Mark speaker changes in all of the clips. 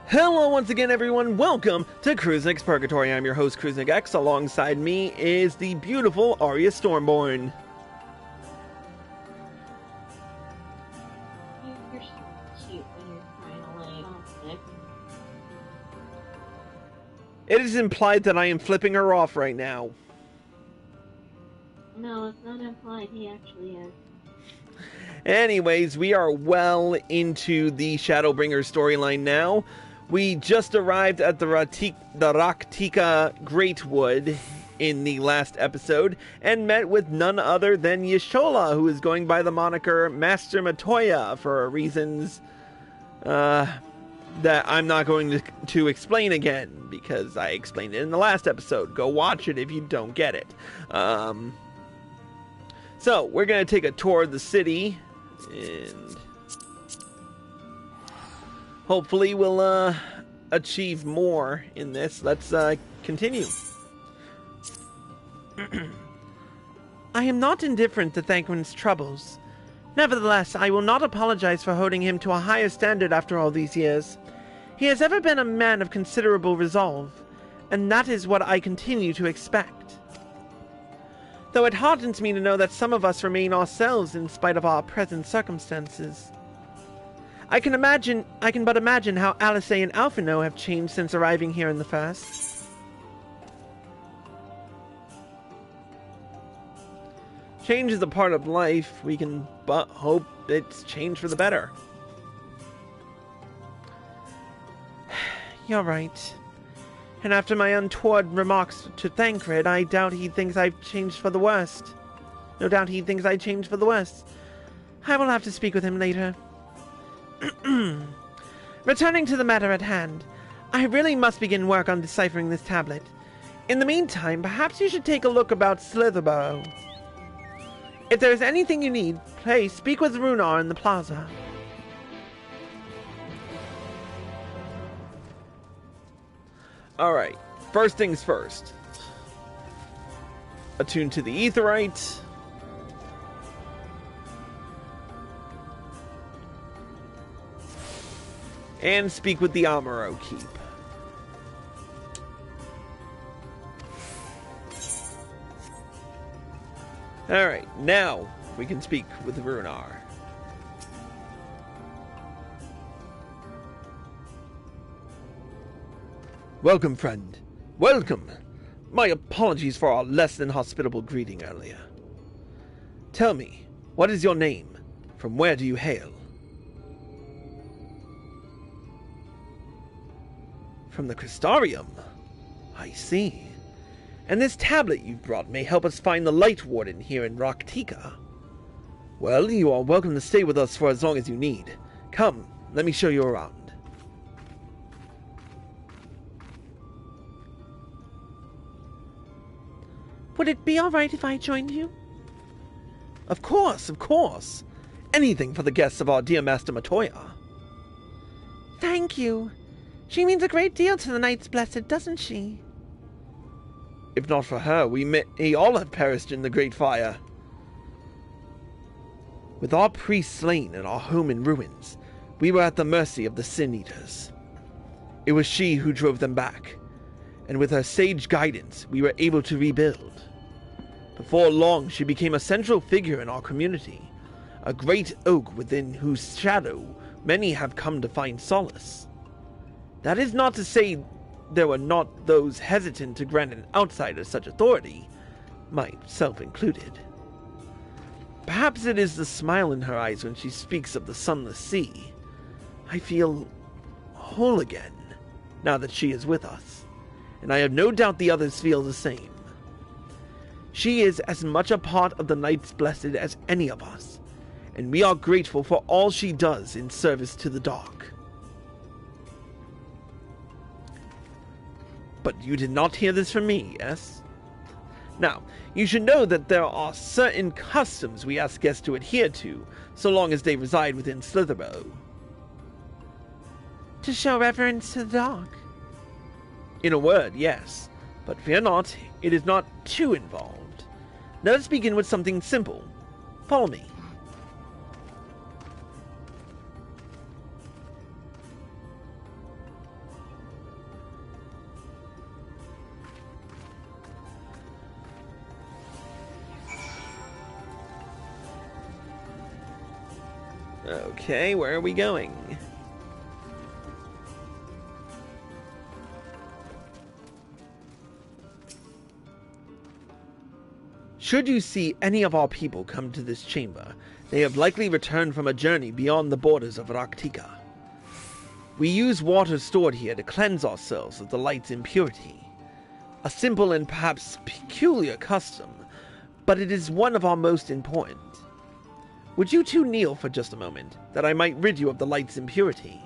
Speaker 1: Hello once again, everyone. Welcome to Cruisnick's Purgatory. I'm your host, Cruisnick X. Alongside me is the beautiful Arya Stormborn.
Speaker 2: You're so cute when you're trying to lay on.
Speaker 1: It is implied that I am flipping her off right now.
Speaker 2: No, it's not implied. He actually is.
Speaker 1: Anyways, we are well into the Shadowbringers storyline now. We just arrived at the Raktika Greatwood in the last episode and met with none other than Yashola, who is going by the moniker Master Matoya for reasons that I'm not going to explain again, because I explained it in the last episode. Go watch it if you don't get it. So, we're going to take a tour of the city, and hopefully we'll achieve more in this. Let's continue.
Speaker 3: I am not indifferent to Thancred's troubles. Nevertheless, I will not apologize for holding him to a higher standard after all these years. He has ever been a man of considerable resolve, and that is what I continue to expect. Though it heartens me to know that some of us remain ourselves in spite of our present circumstances. I can but imagine how Alice and Alphino have changed since arriving here in the first.
Speaker 1: Change is a part of life. We can but hope it's changed for the better.
Speaker 3: You're right. And after my untoward remarks to Thancred, I doubt he thinks I've changed for the worst. No doubt he thinks I changed for the worst. I will have to speak with him later. Returning to the matter at hand, I really must begin work on deciphering this tablet. In the meantime, perhaps you should take a look about Slitherbough. If there is anything you need, please speak with Runar in the plaza.
Speaker 1: Alright, first things first. Attune to the Aetheryte. And speak with the Amuro Keep. Alright, now we can speak with Runar. Welcome, friend. Welcome. My apologies for our less than hospitable greeting earlier. Tell me, what is your name? From where do you hail? From the Crystarium. I see. And this tablet you've brought may help us find the Light Warden here in Raktika. Well, you are welcome to stay with us for as long as you need. Come, let me show you around.
Speaker 3: Would it be alright if I joined you?
Speaker 1: Of course, of course. Anything for the guests of our dear Master Matoya.
Speaker 3: Thank you. She means a great deal to the Knights Blessed, doesn't she?
Speaker 1: If not for her, we may all have perished in the Great Fire. With our priests slain and our home in ruins, we were at the mercy of the Sin Eaters. It was she who drove them back, and with her sage guidance, we were able to rebuild. Before long, she became a central figure in our community, a great oak within whose shadow many have come to find solace. That is not to say there were not those hesitant to grant an outsider such authority, myself included. Perhaps it is the smile in her eyes when she speaks of the sunless sea. I feel whole again, now that she is with us, and I have no doubt the others feel the same. She is as much a part of the Knights Blessed as any of us, and we are grateful for all she does in service to the Dark. But you did not hear this from me, yes? Now, you should know that there are certain customs we ask guests to adhere to, so long as they reside within Slitherbough.
Speaker 3: To show reverence to the Dark.
Speaker 1: In a word, yes. But fear not, it is not too involved. Let us begin with something simple. Follow me. Okay, where are we going? Should you see any of our people come to this chamber, they have likely returned from a journey beyond the borders of Raktika. We use water stored here to cleanse ourselves of the light's impurity. A simple and perhaps peculiar custom, but it is one of our most important. Would you two kneel for just a moment, that I might rid you of the light's impurity?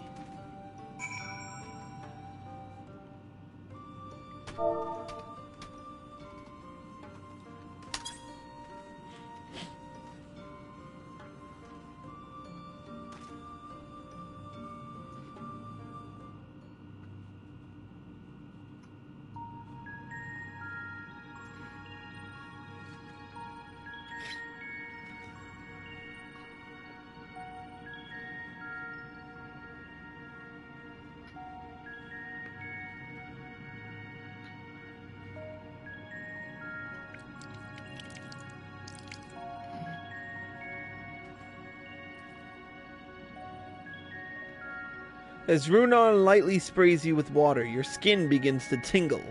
Speaker 1: As Runar lightly sprays you with water, your skin begins to tingle.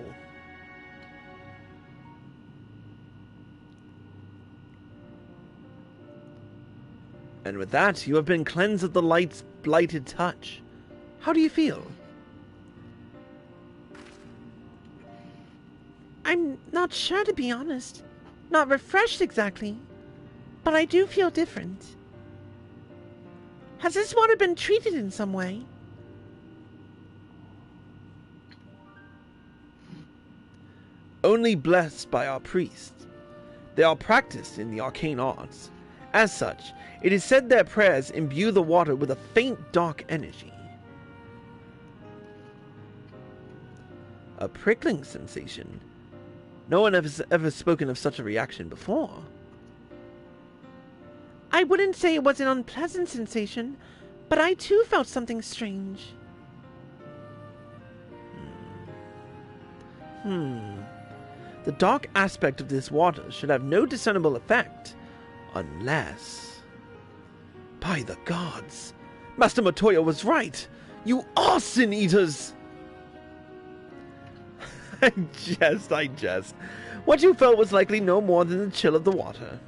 Speaker 1: And with that, you have been cleansed of the light's blighted touch. How do you feel?
Speaker 3: I'm not sure, to be honest. Not refreshed exactly, but I do feel different. Has this water been treated in some way?
Speaker 1: Only blessed by our priests. They are practiced in the arcane arts. As such, it is said their prayers imbue the water with a faint dark energy. A prickling sensation. No one has ever spoken of such a reaction before.
Speaker 3: I wouldn't say it was an unpleasant sensation, but I too felt something strange.
Speaker 1: The dark aspect of this water should have no discernible effect, unless... By the gods! Master Matoya was right! You are Sin Eaters! I jest. What you felt was likely no more than the chill of the water.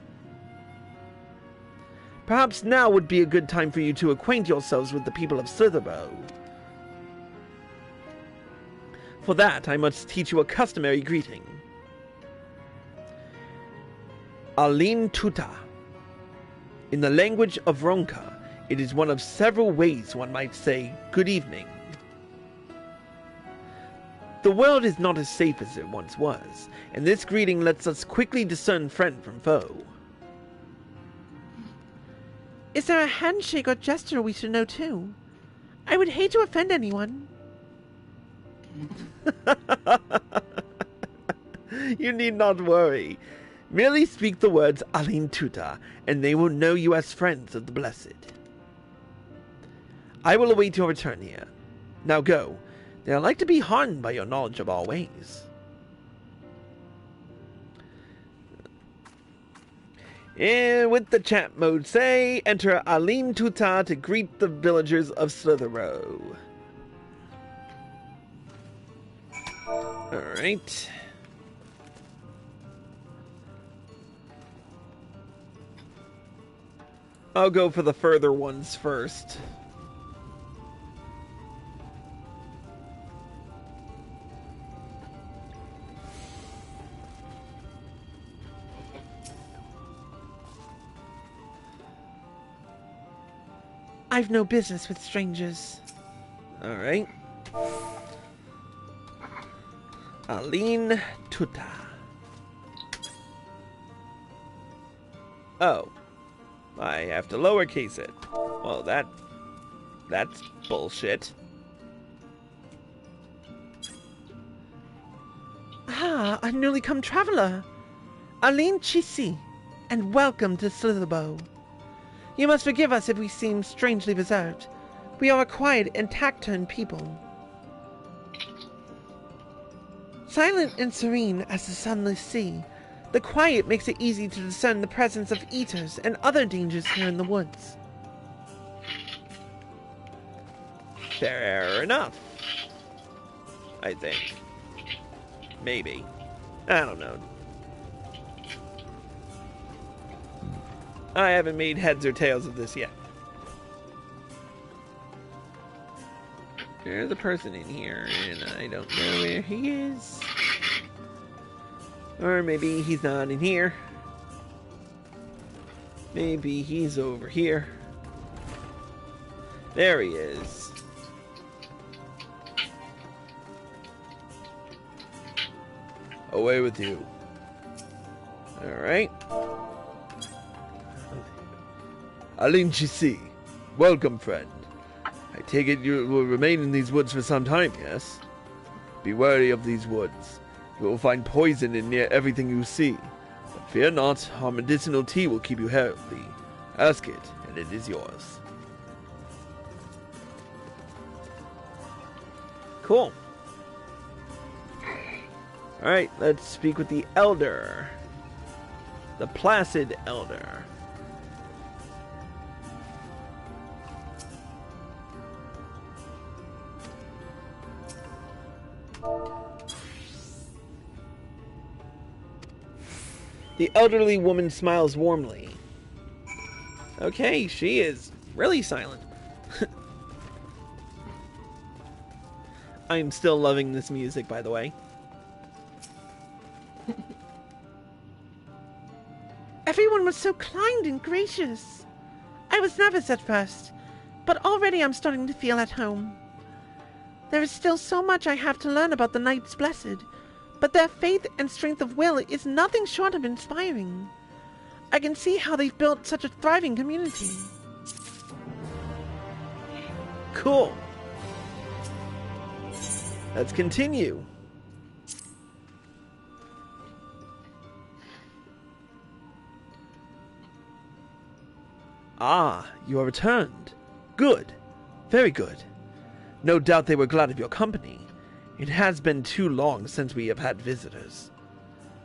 Speaker 1: Perhaps now would be a good time for you to acquaint yourselves with the people of Slitherbough. For that, I must teach you a customary greeting. Alin Tuta. In the language of Ronka, it is one of several ways one might say good evening. The world is not as safe as it once was, and this greeting lets us quickly discern friend from foe.
Speaker 3: Is there a handshake or gesture we should know too? I would hate to offend anyone.
Speaker 1: You need not worry. Merely speak the words Alin Tuta, and they will know you as friends of the Blessed. I will await your return here. Now go. They are like to be hardened by your knowledge of our ways. And with the chat mode say, enter Alin Tuta to greet the villagers of Slitherbough. Alright. I'll go for the further ones first.
Speaker 3: I've no business with strangers.
Speaker 1: Alright. Alin Tuta. Oh. I have to lowercase it. Well, that's bullshit.
Speaker 3: Ah, a newly come traveler. Alin Chisi, and welcome to Slitherbough. You must forgive us if we seem strangely reserved. We are a quiet and taciturn people. Silent and serene as the sunless sea, the quiet makes it easy to discern the presence of eaters and other dangers here in the woods.
Speaker 1: Fair enough. I think. Maybe. I don't know. I haven't made heads or tails of this yet. There's a person in here, and I don't know where he is. Or maybe he's not in here. Maybe he's over here. There he is. Away with you. Alright. Alinchisi. Welcome, friend. I take it you will remain in these woods for some time, yes? Be wary of these woods. You will find poison in near everything you see. But fear not, our medicinal tea will keep you healthy. Ask it, and it is yours. Cool. Alright, let's speak with the Elder. The Placid Elder. The elderly woman smiles warmly. Okay, she is really silent. I am still loving this music, by the way.
Speaker 3: Everyone was so kind and gracious. I was nervous at first, but already I'm starting to feel at home. There is still so much I have to learn about the Knights Blessed, but their faith and strength of will is nothing short of inspiring. I can see how they've built such a thriving community.
Speaker 1: Cool. Let's continue. Ah, you are returned. Good. Very good. No doubt they were glad of your company. It has been too long since we have had visitors.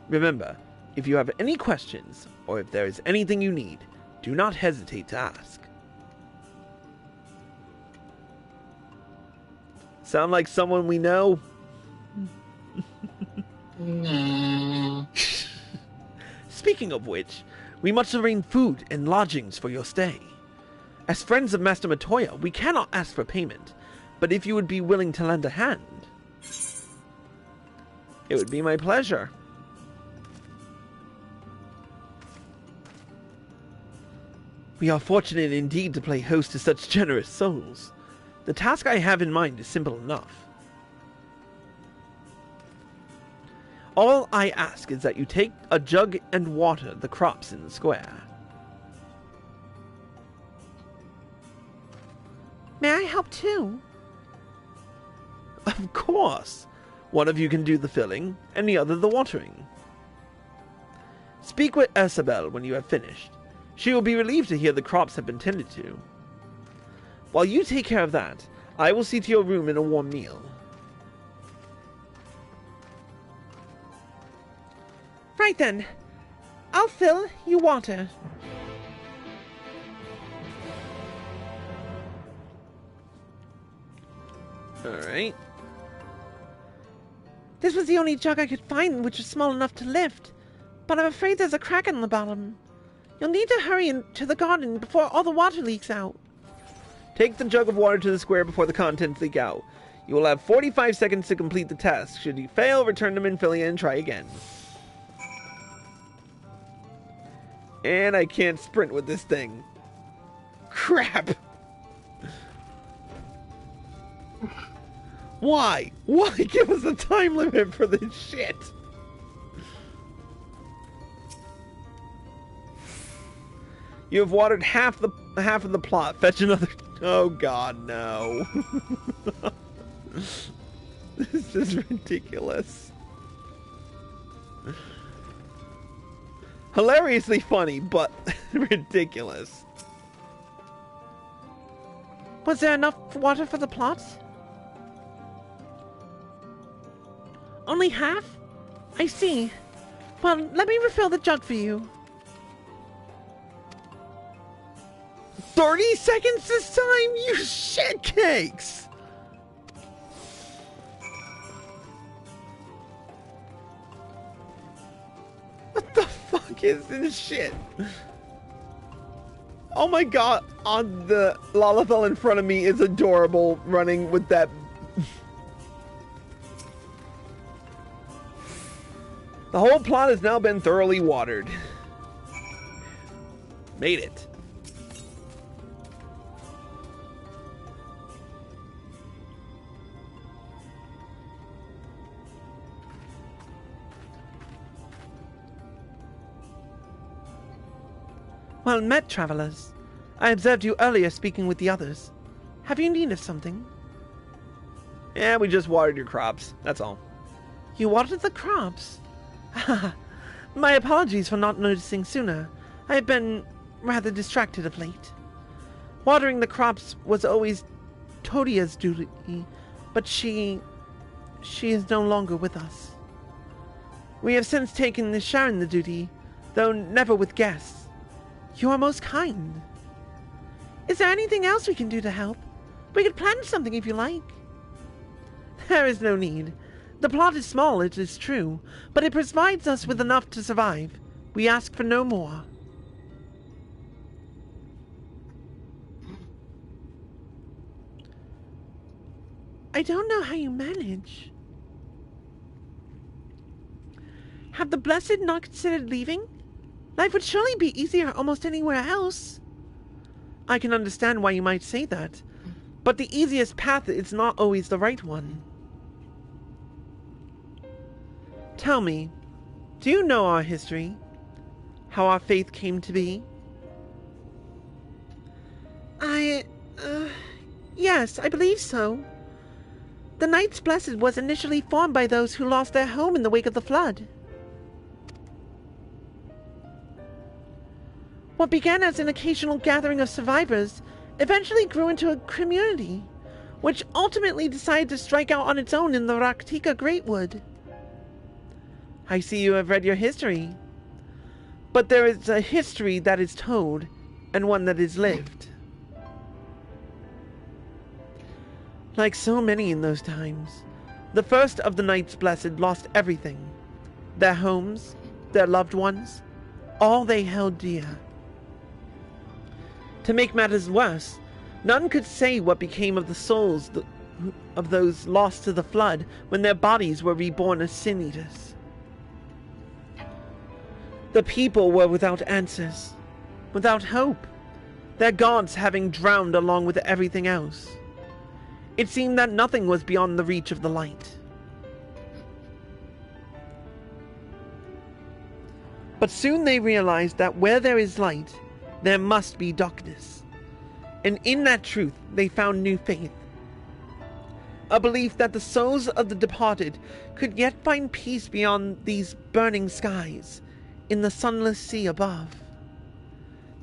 Speaker 1: Remember, if you have any questions, or if there is anything you need, do not hesitate to ask. Sound like someone we know?
Speaker 2: No.
Speaker 1: Speaking of which, we must arrange food and lodgings for your stay. As friends of Master Matoya, we cannot ask for payment, but if you would be willing to lend a hand, it would be my pleasure. We are fortunate indeed to play host to such generous souls. The task I have in mind is simple enough. All I ask is that you take a jug and water the crops in the square.
Speaker 3: May I help too?
Speaker 1: Of course. One of you can do the filling, and the other the watering. Speak with Isabel when you have finished. She will be relieved to hear the crops have been tended to. While you take care of that, I will see to your room and a warm meal.
Speaker 3: Right then. I'll fill, you water.
Speaker 1: Alright.
Speaker 3: This was the only jug I could find which was small enough to lift, but I'm afraid there's a crack in the bottom. You'll need to hurry into the garden before all the water leaks out.
Speaker 1: Take the jug of water to the square before the contents leak out. You will have 45 seconds to complete the task. Should you fail, return them in, fill in, and try again. And I can't sprint with this thing. Crap! Why? Why give us a time limit for this shit? You have watered half of the plot. Fetch another. Oh God, no! This is ridiculous. Hilariously funny, but ridiculous.
Speaker 3: Was there enough water for the plot? Only half? I see. Well, let me refill the jug for you.
Speaker 1: 30 seconds this time? You shit cakes! kids and shit. Oh my god, on the Lalafell in front of me is adorable, running with that. The whole plot has now been thoroughly watered. Made it.
Speaker 3: Well met, travelers. I observed you earlier speaking with the others. Have you need of something?
Speaker 1: Yeah, we just watered your crops. That's all.
Speaker 3: You watered the crops? My apologies for not noticing sooner. I have been rather distracted of late. Watering the crops was always Todia's duty, but she is no longer with us. We have since taken to sharing the duty, though never with guests. You are most kind. Is there anything else we can do to help? We could plan something if you like. There is no need. The plot is small, it is true, but it provides us with enough to survive. We ask for no more. I don't know how you manage. Have the Blessed not considered leaving? Life would surely be easier almost anywhere else. I can understand why you might say that, but the easiest path is not always the right one. Tell me, do you know our history? How our faith came to be? Yes, I believe so. The Knights Blessed was initially formed by those who lost their home in the wake of the flood. What began as an occasional gathering of survivors eventually grew into a community, which ultimately decided to strike out on its own in the Raktika Greatwood. I see you have read your history. But there is a history that is told, and one that is lived. Like so many in those times, the first of the Knights Blessed lost everything. Their homes, their loved ones, all they held dear. To make matters worse, none could say what became of the souls of those lost to the flood when their bodies were reborn as sin-eaters. The people were without answers, without hope, their gods having drowned along with everything else. It seemed that nothing was beyond the reach of the light. But soon they realized that where there is light, there must be darkness. And in that truth, they found new faith. A belief that the souls of the departed could yet find peace beyond these burning skies, in the sunless sea above.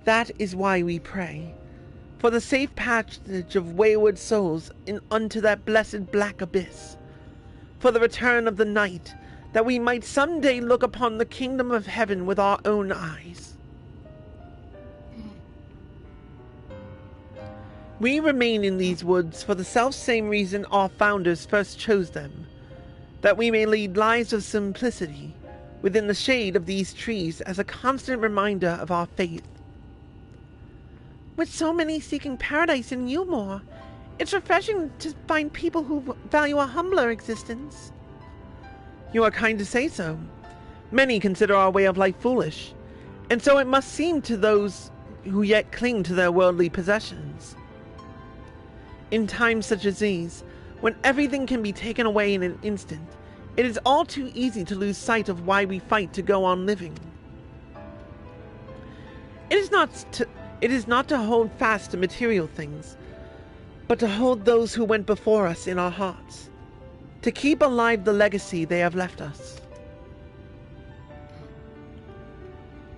Speaker 3: That is why we pray, for the safe passage of wayward souls unto that blessed black abyss, for the return of the night, that we might someday look upon the kingdom of heaven with our own eyes. We remain in these woods for the self-same reason our founders first chose them, that we may lead lives of simplicity within the shade of these trees as a constant reminder of our faith. With so many seeking paradise in Umor, it's refreshing to find people who value a humbler existence. You are kind to say so. Many consider our way of life foolish, and so it must seem to those who yet cling to their worldly possessions. In times such as these, when everything can be taken away in an instant, it is all too easy to lose sight of why we fight to go on living. It is not to hold fast to material things, but to hold those who went before us in our hearts, to keep alive the legacy they have left us.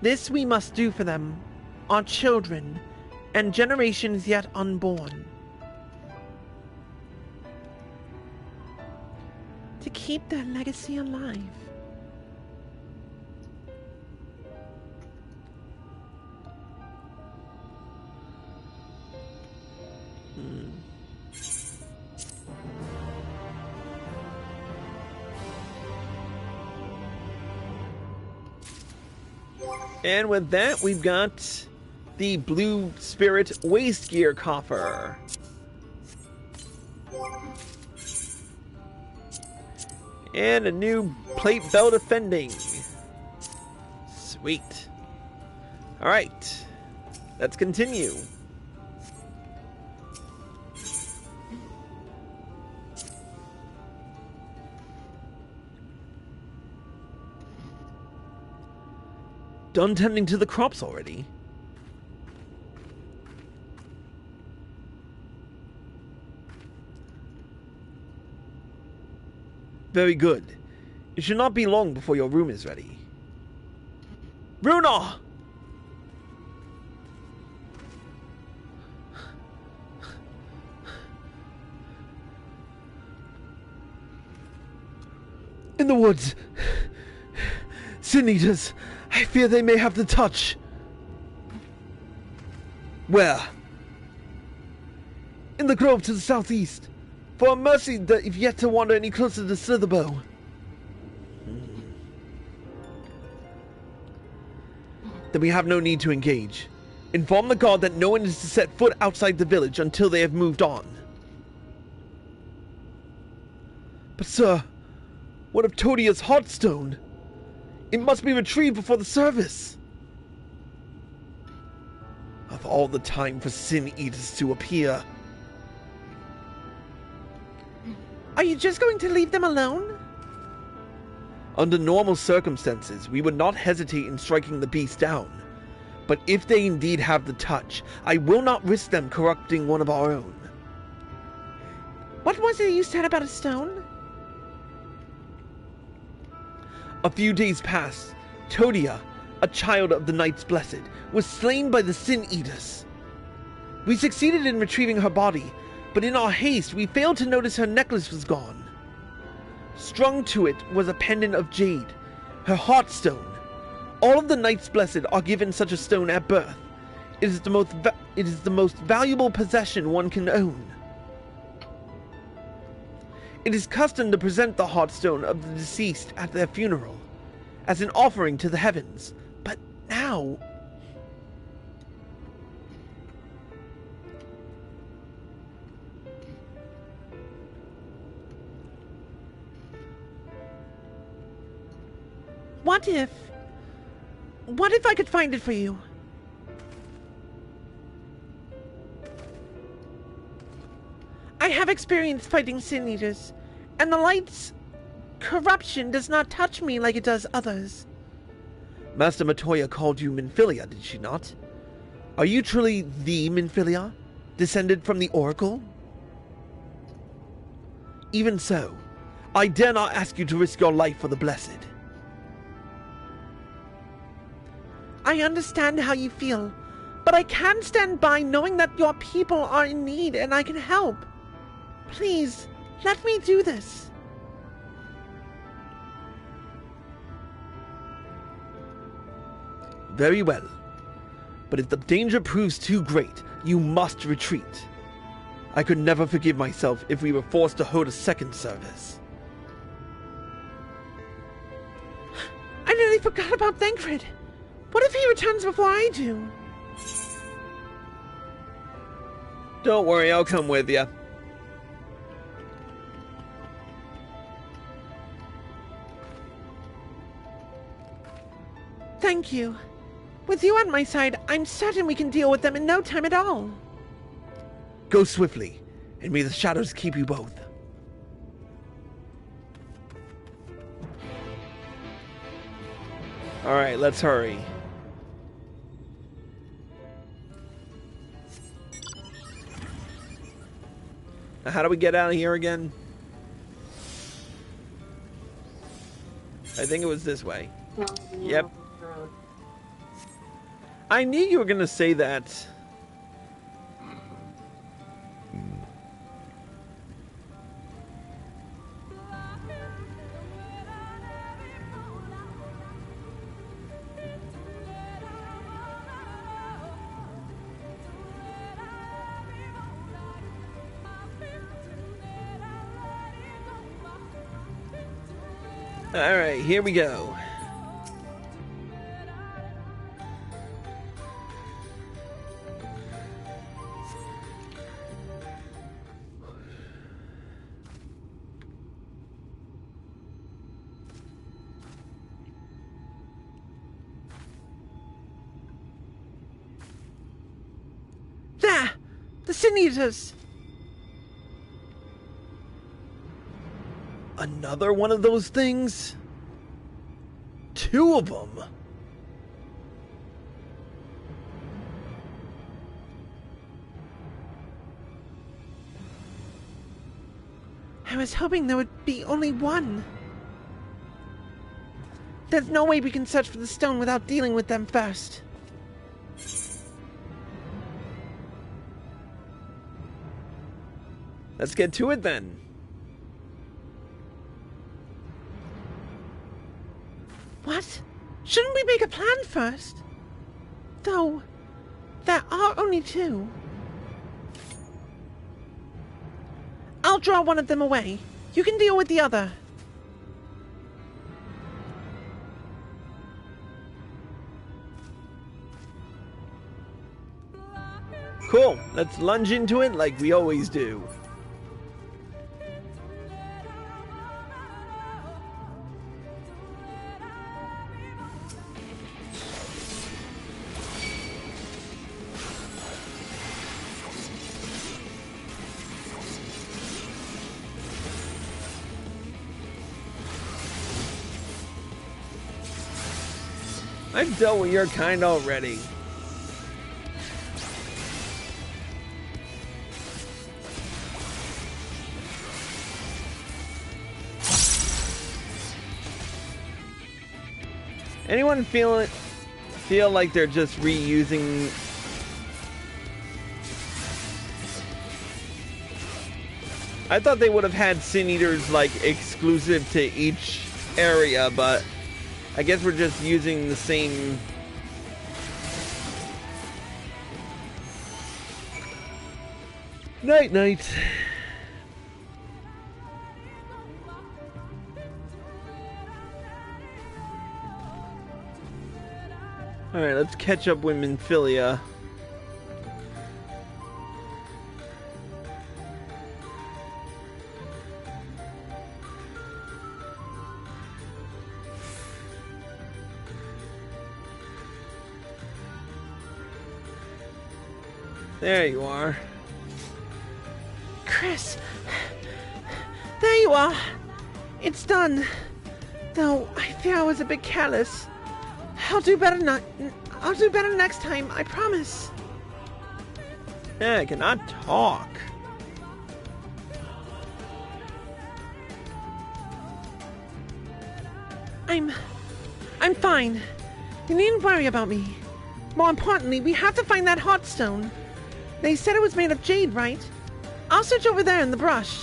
Speaker 3: This we must do for them, our children, and generations yet unborn. To keep their legacy alive.
Speaker 1: And with that, we've got the Blue Spirit Waste Gear Coffer. And a new Plate Bell Defending. Sweet. Alright. Let's continue. Done tending to the crops already. Very good. It should not be long before your room is ready. Runa! In the woods. Sin Eaters. I fear they may have the touch. Where? In the grove to the southeast. For a mercy that if yet to wander any closer to Slitherbough. Then we have no need to engage. Inform the guard that no one is to set foot outside the village until they have moved on. But sir, what of Todia's Heartstone? It must be retrieved before the service. Of all the time for Sin Eaters to appear.
Speaker 3: Are you just going to leave them alone?
Speaker 1: Under normal circumstances, we would not hesitate in striking the beast down. But if they indeed have the touch, I will not risk them corrupting one of our own.
Speaker 3: What was it you said about a stone?
Speaker 1: A few days past, Todia, a child of the Knights Blessed, was slain by the Sin Eaters. We succeeded in retrieving her body, but in our haste, we failed to notice her necklace was gone. Strung to it was a pendant of jade, her Heartstone. All of the Knights Blessed are given such a stone at birth. It is the most valuable possession one can own. It is custom to present the Heartstone of the deceased at their funeral, as an offering to the heavens. But now...
Speaker 3: What if I could find it for you? I have experience fighting Sin Eaters, and the light's corruption does not touch me like it does others.
Speaker 1: Master Matoya called you Minfilia, did she not? Are you truly the Minfilia, descended from the Oracle? Even so, I dare not ask you to risk your life for the Blessed.
Speaker 3: I understand how you feel, but I can stand by knowing that your people are in need and I can help. Please, let me do this.
Speaker 1: Very well. But if the danger proves too great, you must retreat. I could never forgive myself if we were forced to hold a second service.
Speaker 3: I nearly forgot about Thancred. What if he returns before I do?
Speaker 1: Don't worry, I'll come with you.
Speaker 3: Thank you. With you on my side, I'm certain we can deal with them in no time at all.
Speaker 1: Go swiftly, and may the shadows keep you both. Alright, let's hurry. Now, how do we get out of here again? I think it was this way. Yep. I knew you were going to say that. Alright, here we go.
Speaker 3: Sin Eaters!
Speaker 1: Another one of those things? 2 of them?
Speaker 3: I was hoping there would be only one. There's no way we can search for the stone without dealing with them first.
Speaker 1: Let's get to it then.
Speaker 3: What? Shouldn't we make a plan first? Though, there are only 2. I'll draw one of them away. You can deal with the other.
Speaker 1: Cool, let's lunge into it like we always do. I've dealt with your kind already. Anyone feel like they're just reusing? I thought they would have had Sin Eaters like exclusive to each area, but I guess we're just using the same. Night, night. Alright, let's catch up with Minfilia. There you are.
Speaker 3: Chris! There you are! It's done. Though, I fear I was a bit careless. I'll do better next time, I promise.
Speaker 1: Yeah, I cannot talk.
Speaker 3: I'm fine. You needn't worry about me. More importantly, we have to find that hot stone. They said it was made of jade, right? I'll search over there in the brush.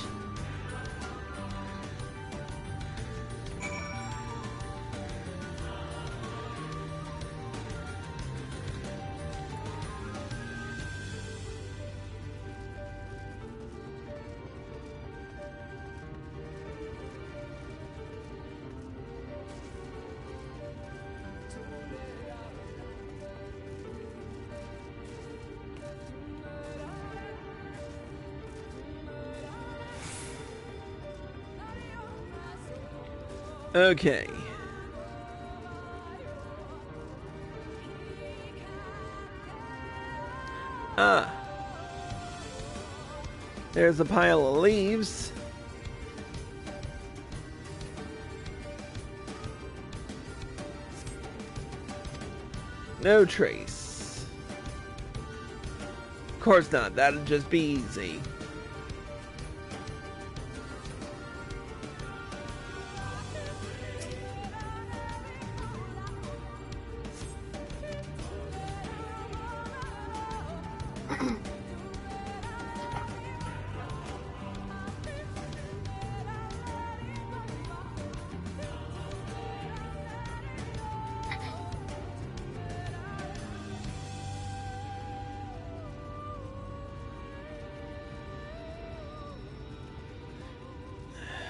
Speaker 1: Okay. Ah. There's a pile of leaves. No trace. Of course not, that'd just be easy.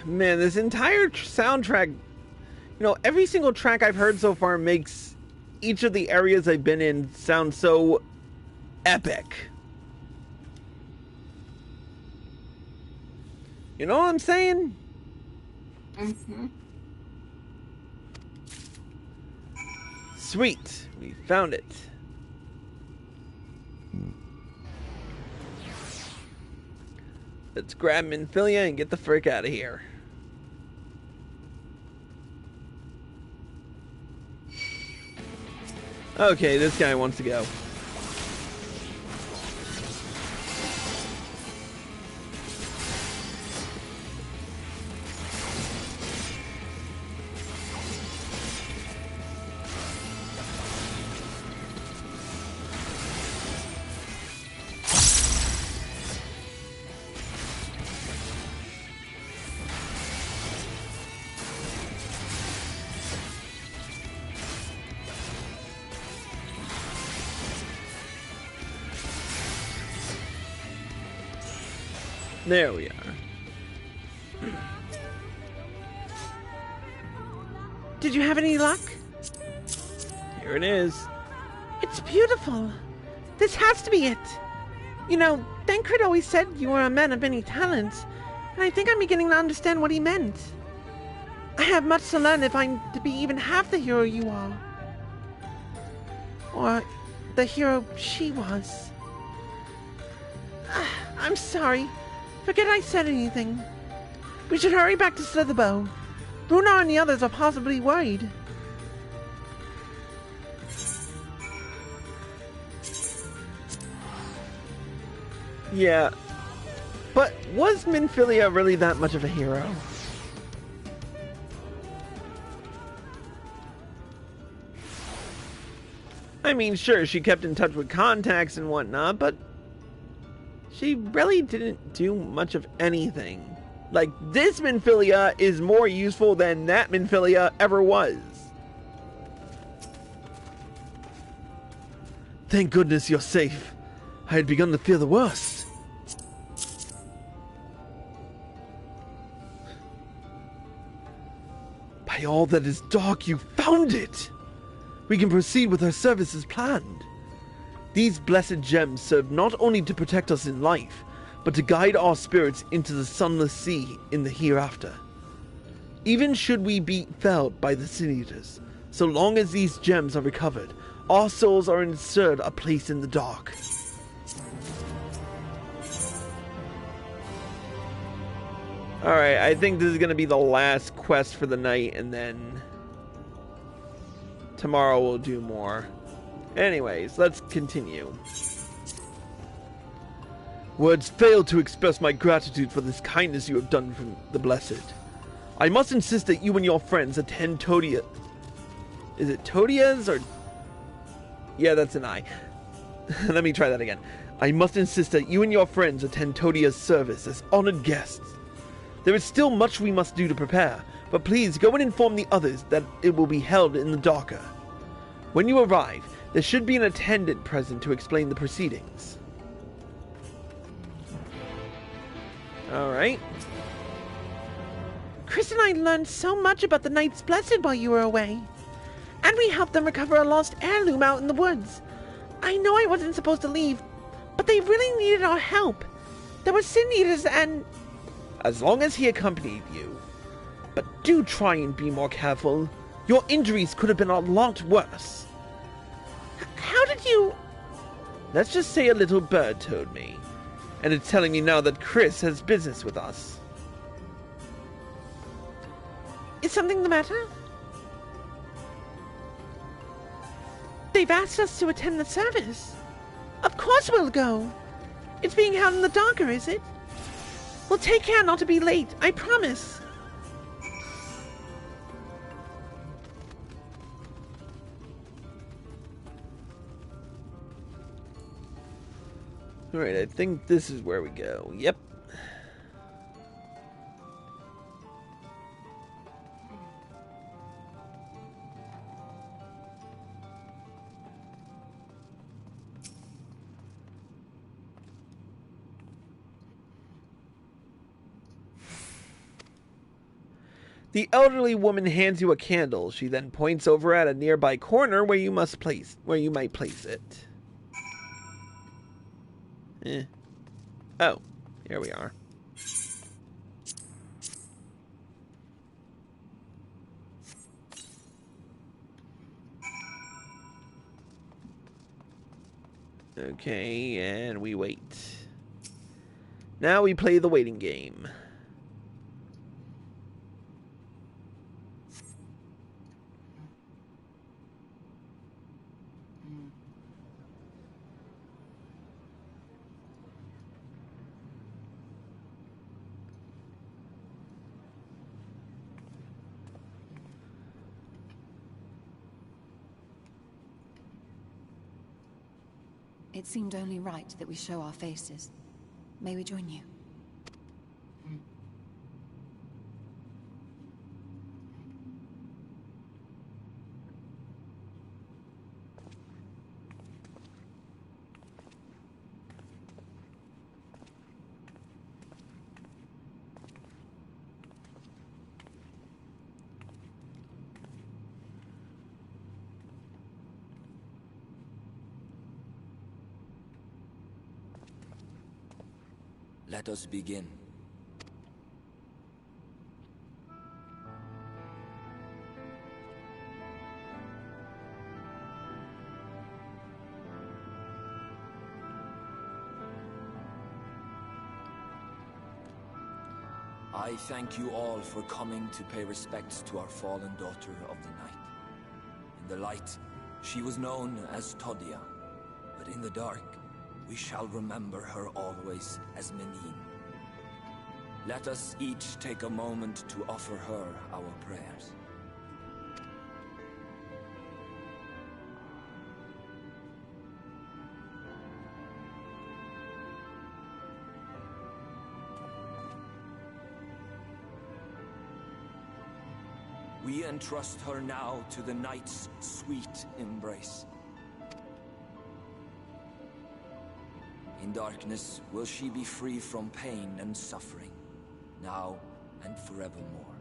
Speaker 1: Man, this entire soundtrack, every single track I've heard so far makes each of the areas I've been in sound so epic. You know what I'm saying?
Speaker 2: Mm-hmm.
Speaker 1: Sweet, we found it. Let's grab Minfilia and get the frick out of here. Okay, this guy wants to go. There we are.
Speaker 3: Did you have any luck?
Speaker 1: Here it is.
Speaker 3: It's beautiful. This has to be it. You know, Thancred always said you were a man of many talents, and I think I'm beginning to understand what he meant. I have much to learn if I'm to be even half the hero you are. Or the hero she was. I'm sorry. Forget I said anything. We should hurry back to Slitherbough. Brunar and the others are possibly worried.
Speaker 1: Yeah. But was Minfilia really that much of a hero? I mean, sure, she kept in touch with contacts and whatnot, but she really didn't do much of anything. Like, this Minfilia is more useful than that Minfilia ever was. Thank goodness you're safe. I had begun to fear the worst. By all that is dark, you found it! We can proceed with our service as planned. These blessed gems serve not only to protect us in life, but to guide our spirits into the sunless sea in the hereafter. Even should we be felled by the Sin Eaters, so long as these gems are recovered, our souls are inserted a place in the dark. Alright, I think this is going to be the last quest for the night, and then tomorrow we'll do more. Anyways, let's continue. Words fail to express my gratitude for this kindness you have done from the Blessed. I must insist that you and your friends attend Todia... Is it Todia's or... Yeah, that's an I. Let me try that again. I must insist that you and your friends attend Todia's service as honored guests. There is still much we must do to prepare, but please go and inform the others that it will be held in the Darker. When you arrive, there should be an attendant present to explain the proceedings. Alright.
Speaker 3: Chris and I learned so much about the Knights Blessed while you were away. And we helped them recover a lost heirloom out in the woods. I know I wasn't supposed to leave, but they really needed our help. There were Sin Eaters and...
Speaker 1: As long as he accompanied you. But do try and be more careful. Your injuries could have been a lot worse.
Speaker 3: How did you...
Speaker 1: Let's just say a little bird told me. And it's telling me now that Chris has business with us.
Speaker 3: Is something the matter? They've asked us to attend the service. Of course we'll go. It's being held in the Darker, is it? We'll take care not to be late, I promise.
Speaker 1: Alright, I think this is where we go. Yep. The elderly woman hands you a candle. She then points over at a nearby corner where you might place it. Oh, here we are. Okay, and we wait. Now we play the waiting game.
Speaker 4: It seemed only right that we show our faces. May we join you?
Speaker 5: Let us begin. I thank you all for coming to pay respects to our fallen daughter of the night. In the light, she was known as Todia, but in the dark, we shall remember her always as Menine. Let us each take a moment to offer her our prayers. We entrust her now to the night's sweet embrace. In darkness will she be free from pain and suffering, now and forevermore.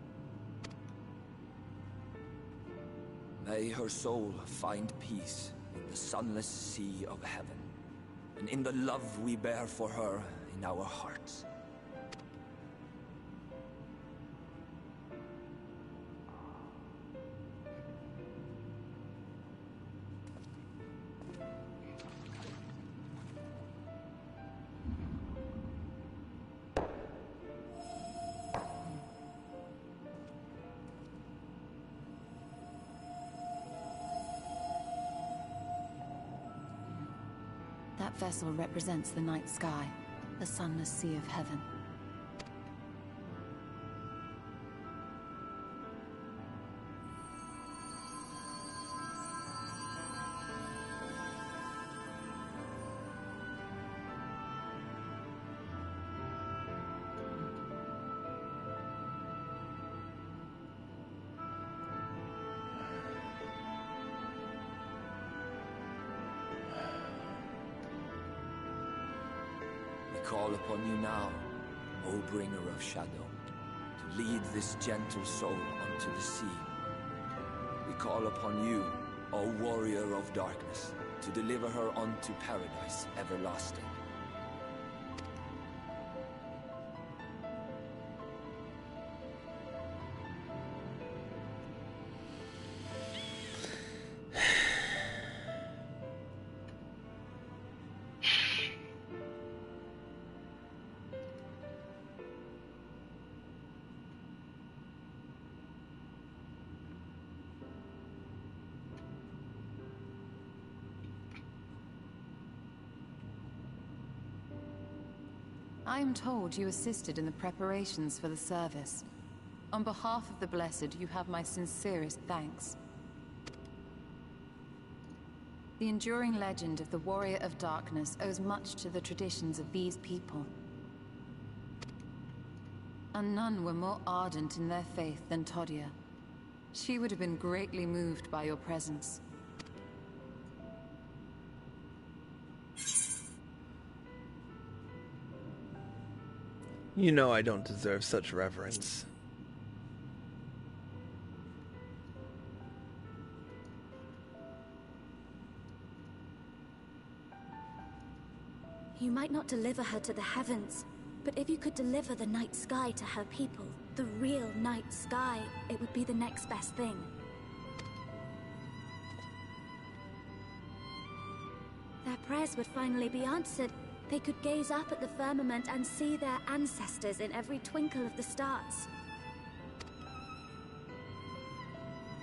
Speaker 5: May her soul find peace in the sunless sea of heaven, and in the love we bear for her in our hearts.
Speaker 4: That vessel represents the night sky, the sunless sea of heaven.
Speaker 5: Call upon you now, O bringer of shadow, to lead this gentle soul unto the sea. We call upon you, O warrior of darkness, to deliver her unto paradise everlasting.
Speaker 4: I am told you assisted in the preparations for the service. On behalf of the Blessed, you have my sincerest thanks. The enduring legend of the Warrior of Darkness owes much to the traditions of these people. And none were more ardent in their faith than Todia. She would have been greatly moved by your presence.
Speaker 1: You know I don't deserve such reverence.
Speaker 6: You might not deliver her to the heavens, but if you could deliver the night sky to her people, the real night sky, it would be the next best thing. Their prayers would finally be answered, They could gaze up at the firmament and see their ancestors in every twinkle of the stars.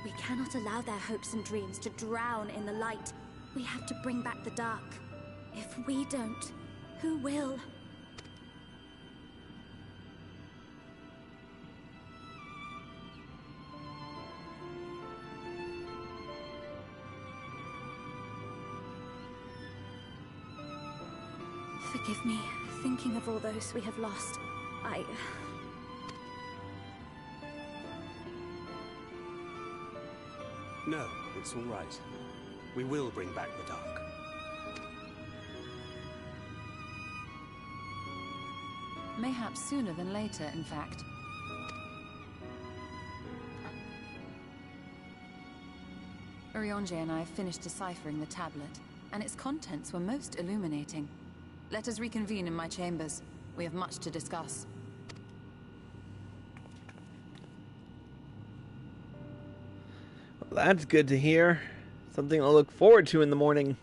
Speaker 6: We cannot allow their hopes and dreams to drown in the light. We have to bring back the dark. If we don't, who will? Forgive me, thinking of all those we have lost.
Speaker 7: No, it's all right. We will bring back the dark.
Speaker 4: Mayhaps sooner than later, in fact. Urianger and I finished deciphering the tablet, and its contents were most illuminating. Let us reconvene in my chambers. We have much to discuss.
Speaker 3: Well, that's good to hear. Something to look forward to in the morning.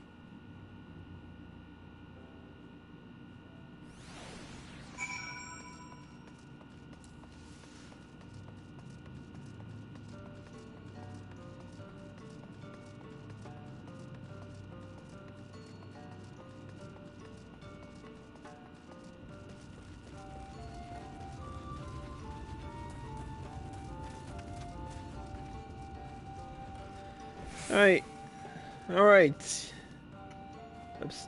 Speaker 3: Alright. Oops.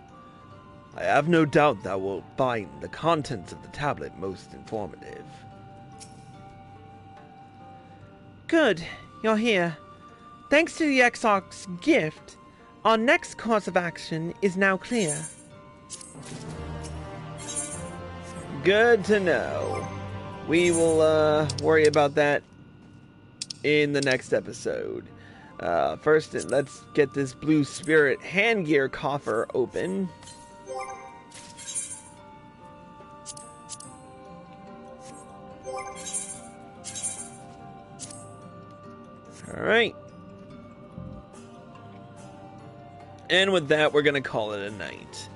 Speaker 3: I have no doubt thou wilt find the contents of the tablet most informative. Good, you're here. Thanks to the Exarch's gift, our next course of action is now clear. Good to know. We will worry about that in the next episode. First, let's get this Blue Spirit handgear coffer open. Alright. And with that, we're going to call it a night.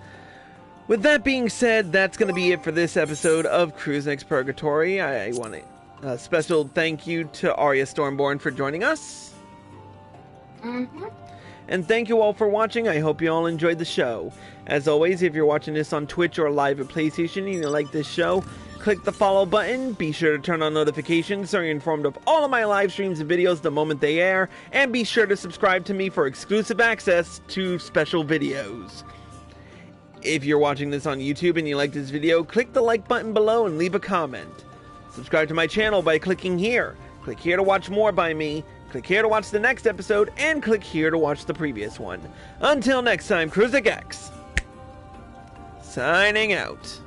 Speaker 3: With that being said, that's going to be it for this episode of Cruising Purgatory. I want a special thank you to Arya Stormborn for joining us. And thank you all for watching. I hope you all enjoyed the show. As always, if you're watching this on Twitch or live at PlayStation and you like this show, click the follow button. Be sure to turn on notifications so you're informed of all of my live streams and videos the moment they air. And be sure to subscribe to me for exclusive access to special videos. If you're watching this on YouTube and you like this video, click the like button below and leave a comment. Subscribe to my channel by clicking here. Click here to watch more by me. Click here to watch the next episode, and click here to watch the previous one. Until next time, Cruzik X, signing out.